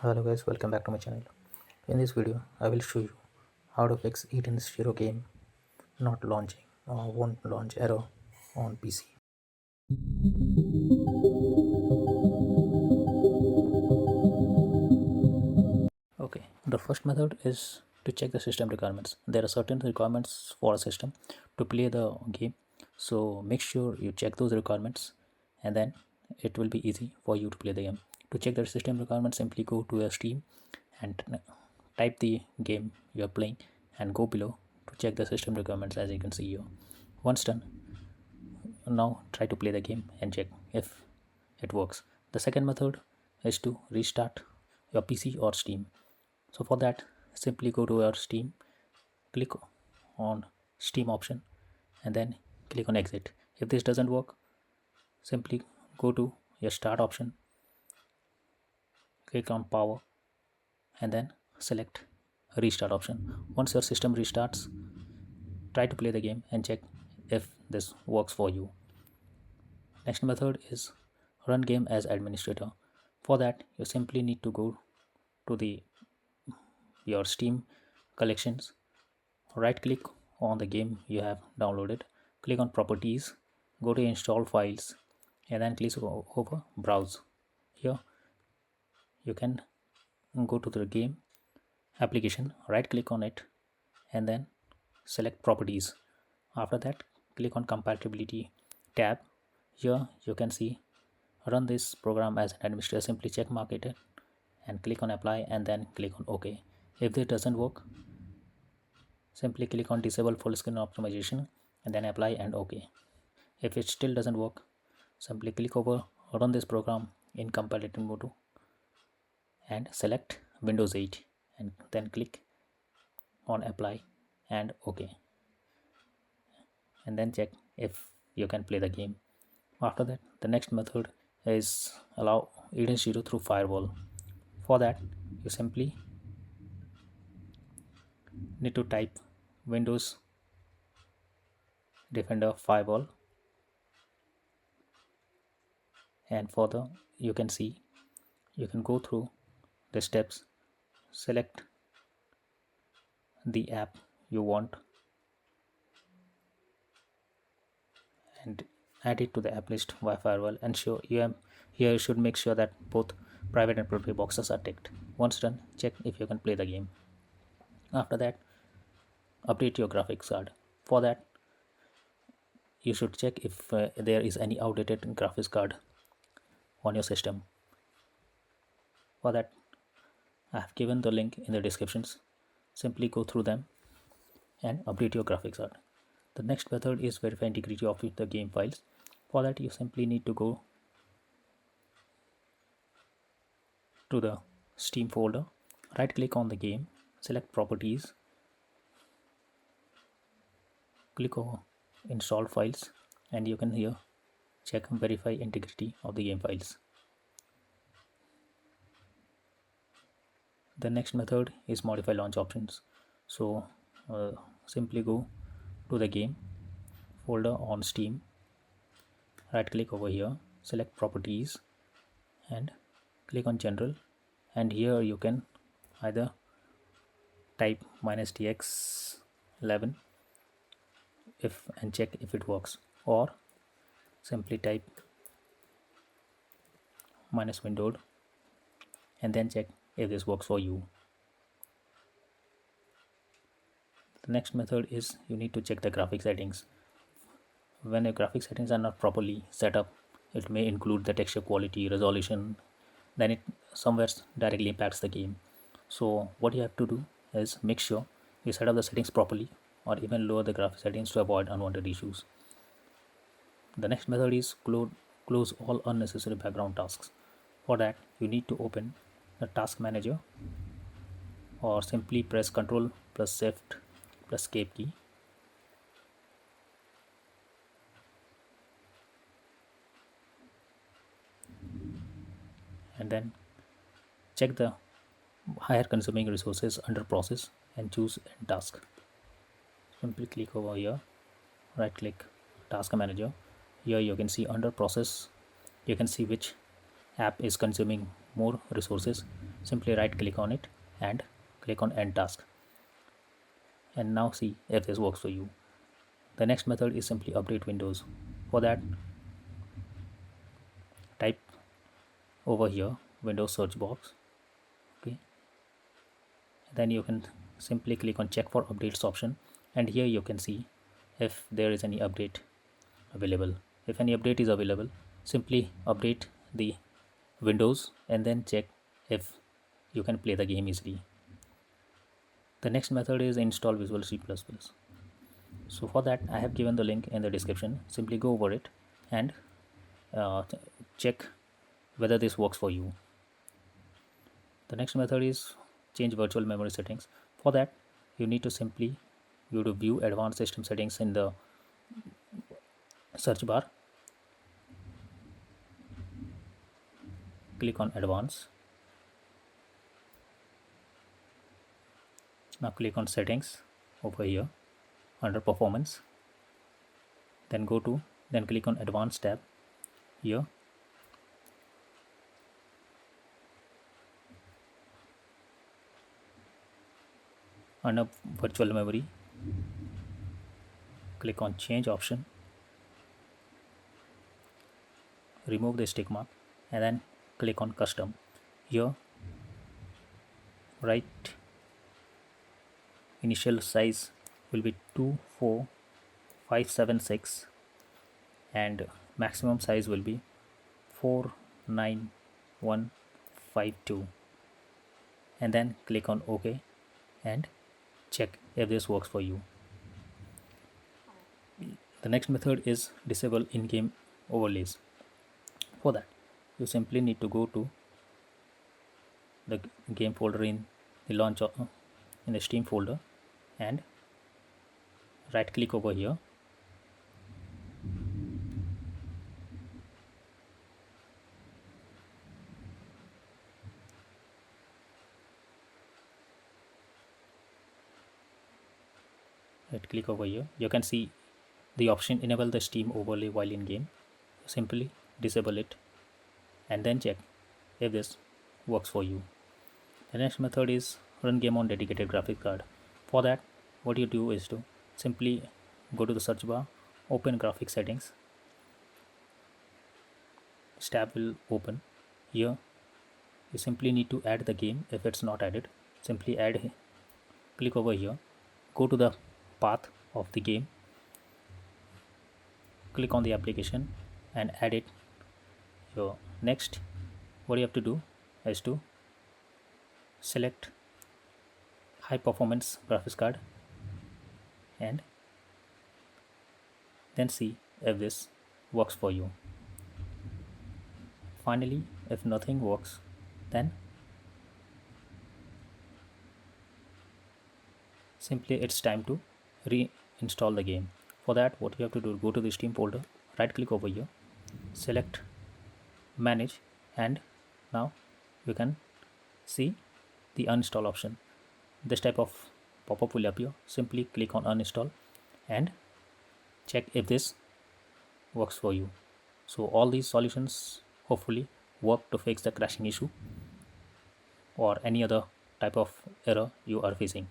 Hello guys, welcome back to my channel. In this video, I will show you how to fix EDENS 0 game not launching or won't launch error on PC. Okay, the first method is to check the system requirements. There are certain requirements for a system to play the game, so make sure you check those requirements and then it will be easy for you to play the game. To check the system requirements, simply go to your Steam and type the game you are playing and go below to check the system requirements, as you can see here. Once done, now try to play the game and check if it works. The second method is to restart your PC or Steam. So for that, simply go to your Steam, click on Steam option and then click on exit. If this doesn't work, simply go to your start option, click on power and then select restart option. Once your system restarts, try to play the game and check if this works for you. Next method is run game as administrator. For that, you simply need to go to the your Steam collections, right click on the game you have downloaded, click on properties, go to install files and then click over browse. Here you can go to the game application, right click on it and then select properties. After that, click on compatibility tab. Here you can see run this program as an administrator. Simply check mark it and click on apply and then click on OK. If this doesn't work, simply click on disable full screen optimization and then apply and OK. If it still doesn't work, simply click over run this program in compatibility mode and select Windows 8 and then click on apply and OK, and then check if you can play the game. After that, the next method is allow EDENS 0 through firewall. For that, you simply need to type Windows Defender firewall, and for the you can see you can go through the steps, select the app you want and add it to the app list via firewall, and show here you should make sure that both private and public boxes are ticked. Once done, check if you can play the game. After that, update your graphics card. For that, you should check if there is any outdated graphics card on your system. For that, I have given the link in the descriptions. Simply go through them and update your graphics card. The next method is verify integrity of the game files. For that, you simply need to go to the Steam folder, right click on the game, select properties, click over install files, and you can here check verify integrity of the game files. The next method is modify launch options. So simply go to the game folder on Steam, right click over here, select properties and click on general, and here you can either type -dx11 if and check if it works, or simply type -windowed and then check if this works for you. The next method is you need to check the graphic settings. When your graphic settings are not properly set up, it may include the texture quality, resolution, then it somewhere directly impacts the game. So what you have to do is make sure you set up the settings properly or even lower the graphic settings to avoid unwanted issues. The next method is close all unnecessary background tasks. For that, you need to open the task manager or simply press Ctrl plus Shift plus escape key. And then check the higher consuming resources under process and choose end task. Simply click over here, right click task manager. Here you can see under process, you can see which app is consuming more resources. simply right click on it and click on end task, and now see if this works for you. The next method is simply update Windows. For that, type over here Windows search box. Okay, then you can simply click on check for updates option, and here you can see if there is any update available. If any update is available, simply update the Windows and then check if you can play the game easily. The next method is install Visual C++. So for that, I have given the link in the description. Simply go over it and check whether this works for you. The next method is change virtual memory settings. For that, you need to simply go to view advanced system settings in the search bar. Click on advanced. Now click on settings over here under performance. Then click on advanced tab here. Under virtual memory, click on change option, remove the stick mark, and then click on custom. Here write initial size will be 24576 and maximum size will be 49152, and then click on OK and check if this works for you. The next method is disable in-game overlays. For that, you simply need to go to the game folder in the in the Steam folder and right click over here, you can see the option enable the Steam overlay while in game. Simply disable it and then check if this works for you. The next method is run game on dedicated graphics card. For that, what you do is to simply go to the search bar, open graphics settings. This tab will open. Here you simply need to add the game. If it's not added, simply add. Click over here, go to the path of the game, click on the application and add it. So next, what you have to do is to select high performance graphics card and then see if this works for you. Finally, if nothing works, then simply it's time to reinstall the game. For that, what you have to do, go to the Steam folder, right click over here, select manage, and now you can see the uninstall option. This type of pop-up will appear. Simply click on uninstall and check if this works for you. So all these solutions hopefully work to fix the crashing issue or any other type of error you are facing.